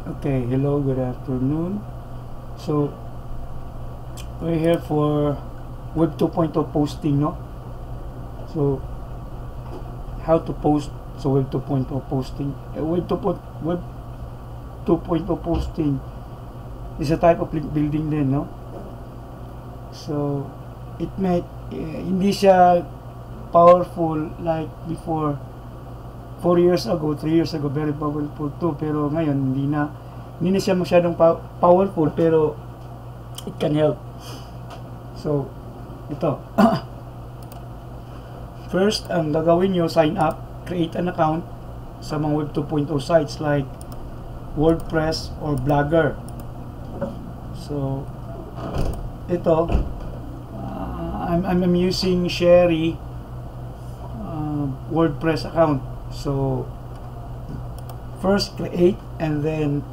Okay, hello, good afternoon. So, we're here for Web 2.0 posting, no? So, how to post sa Web 2.0 posting. Web 2.0 posting is a type of link building din, no? So, it may, hindi siya powerful like before. 4 years ago, 3 years ago, very powerful too. Pero ngayon, hindi na siya masyadong powerful, pero it can help. So, ito. First, ang gagawin nyo, sign up, create an account sa mga Web 2.0 sites like WordPress or Blogger. So, ito, I'm using Sherry WordPress account. So, first create, and then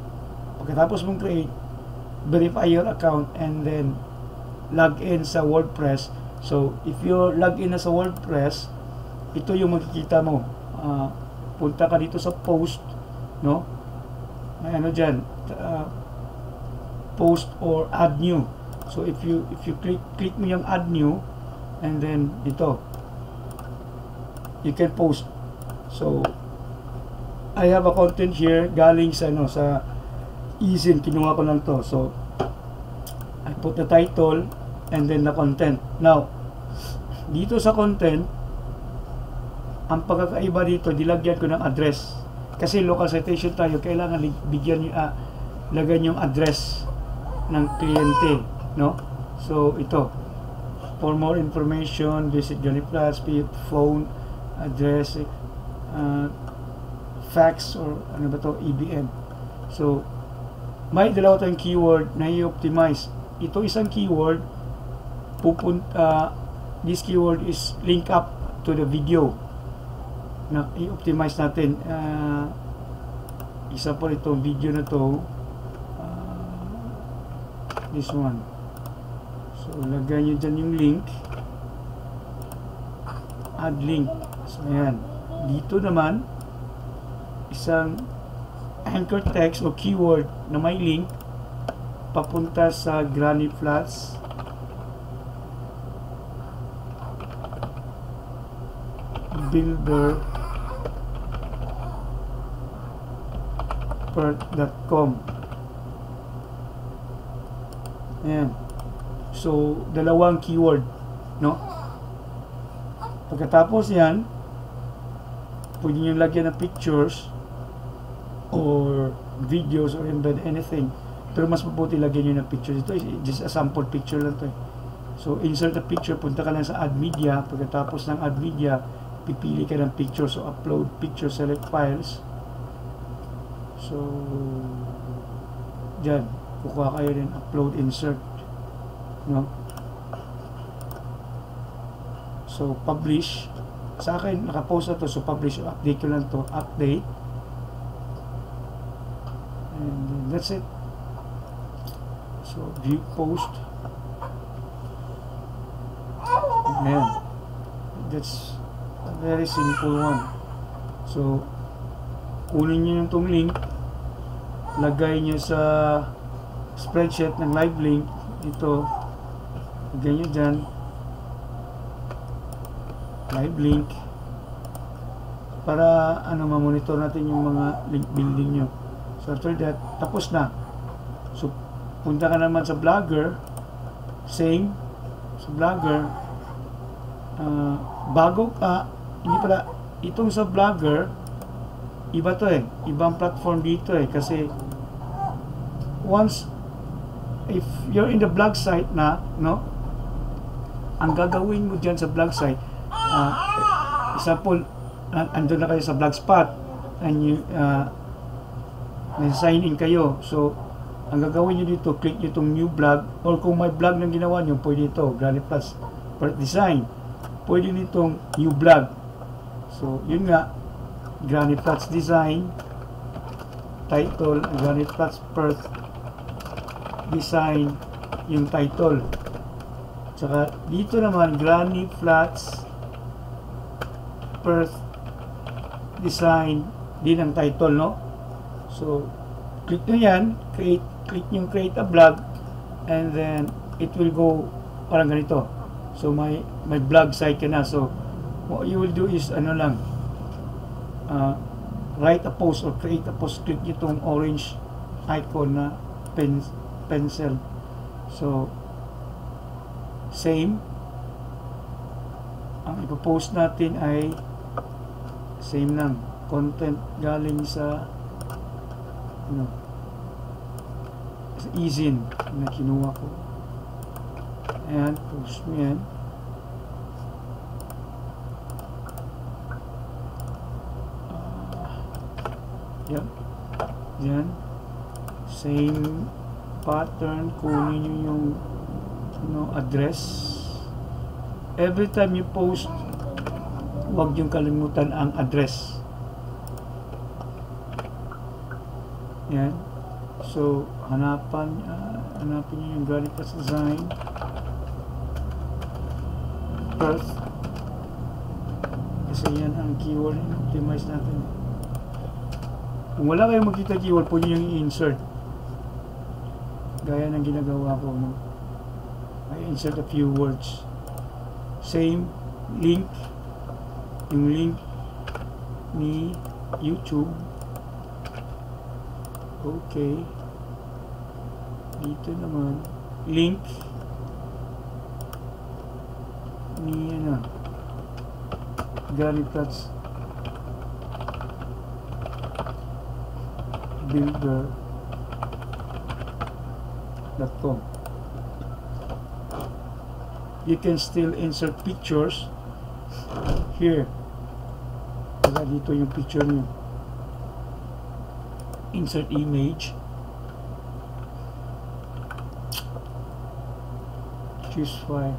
pagkatapos mong create, verify your account, and then log in sa WordPress. So, if you log in na sa WordPress, ito yung makikita mo. Punta ka dito sa post, no? May ano dyan, post or add new. So, if you click mo yung add new, and then ito, you can post. So, I have a content here galing sa sa Easin, kinuha ko lang to. So, I put the title and then the content. Now, dito sa content, ang pagkakaiba dito, dilagyan ko ng address. Kasi local citation tayo, kailangan bigyan lagyan yung address ng kliyente, no? So, ito. For more information, visit Johnny Platts, phone, address, fax, or ano ba to, EBM. So, may dalawa tayong keyword na i-optimize. Ito isang keyword, this keyword is link up to the video na i-optimize natin. Isa po itong video na to, this one. So, lagay nyo dyan yung link, add link. So, ayan. Dito naman, isang anchor text o keyword na may link papunta sa Granny Flats builder.com. Ayan. So, dalawang keyword, no? Pagkatapos yan, pwede nyo lagyan ng pictures or videos or embed anything. Pero mas mabuti lagyan nyo ng pictures. Ito is just a sample picture lang to. So, insert a picture, punta ka lang sa add media. Pagkatapos ng add media, pipili ka ng picture. So, upload picture, select files. So, dyan, kukuha kayo din, upload, insert, no? So, publish. Sa akin, nakapost na to. So, publish. Update ko lang to. Update. And that's it. So, view post. Ayan. That's a very simple one. So, kunin nyo yung tong link. Lagay nyo sa spreadsheet ng live link. Ito. Lagay nyo dyan. Live link para ma-monitor natin yung mga link building nyo. So after that, tapos na. So punta ka naman sa Blogger, same sa Blogger, bago ka, hindi pala itong sa Blogger, iba to ibang platform dito kasi once if you're in the blog site na, no, ang gagawin mo dyan sa blog site, example, andun na kayo sa Blogspot and you sign in kayo. So, ang gagawin nyo dito, click nyo itong new blog, or kung may blog na ginawa nyo, pwede ito, Granny Platts Perth Design. Pwede nitong new blog. So, yun nga, Granny Platts Design, title, Granny Platts Perth Design, yung title. Saka, dito naman, Granny Platts Perth Design din ang title, no? So, click nyo yan, click yung create a blog, and then it will go parang ganito. So may blog site ka na. So what you will do is ano lang, write a post or create a post. Click nyo itong orange icon na pencil. So same, ang ipopost natin ay same lang, content galing sa sa Ezine na kinuha ko. Ayan, post mo yan. Yan, same pattern. Kunin nyo yung address. Every time you post, huwag yung kalimutan ang address. Yan. So hanapin nyo yung Granitas Design Perth, kasi yan ang keyword na optimize natin. Kung wala kayong makita keyword, po nyo yung insert gaya ng ginagawa ko, no? I insert a few words. Same link, yung link ni YouTube. Okay, dito naman link ni Granitas builder.com. You can still insert pictures here. Kaya dito yung picture nyo. Insert image, choose file,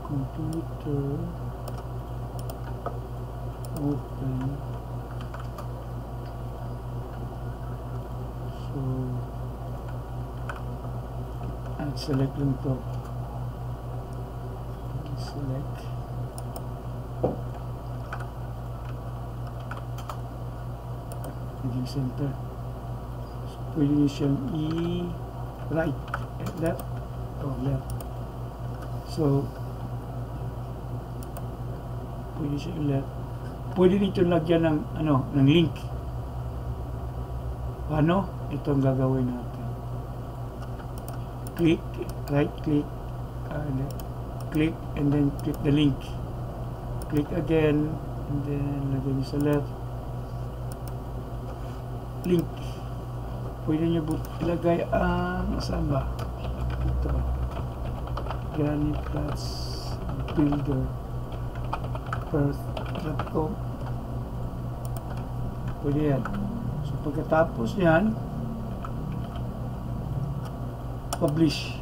computer, open. So and select lang to, select. Center. So, pwede nyo siyang right, left, or left. So pwede siyang left. Pwede nito lagyan ng ng link. Paano? Ito ang gagawin natin. Click, right click, click, and then click the link. Click again, and then lagyan nyo sa left. Link. Pwede nyo ilagay ang saan ba? Ito. Granitas builder Perth.com. Pwede yan. So pagkatapos yan, publish.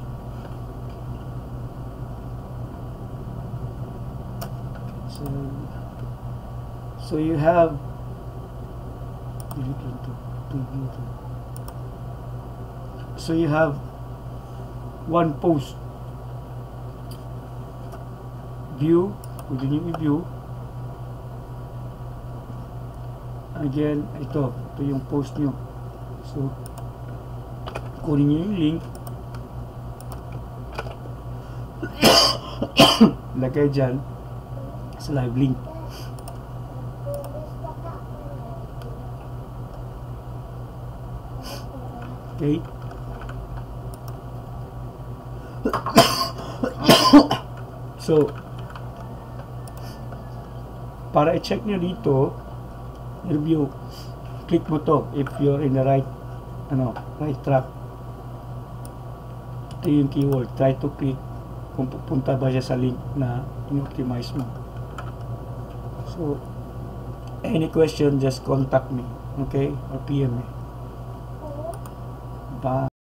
So you have so you have one post. View, pwede nyo i-view. Again, ito yung post nyo. So kunin nyo yung link, lagay dyan sa live link. Okay. So para i-check nyo dito, review, click mo to if you're in the right track. Ito yung keyword, try to click kung pupunta ba siya sa link na in-optimize mo. So any question, just contact me, okay, or PM me. Bye.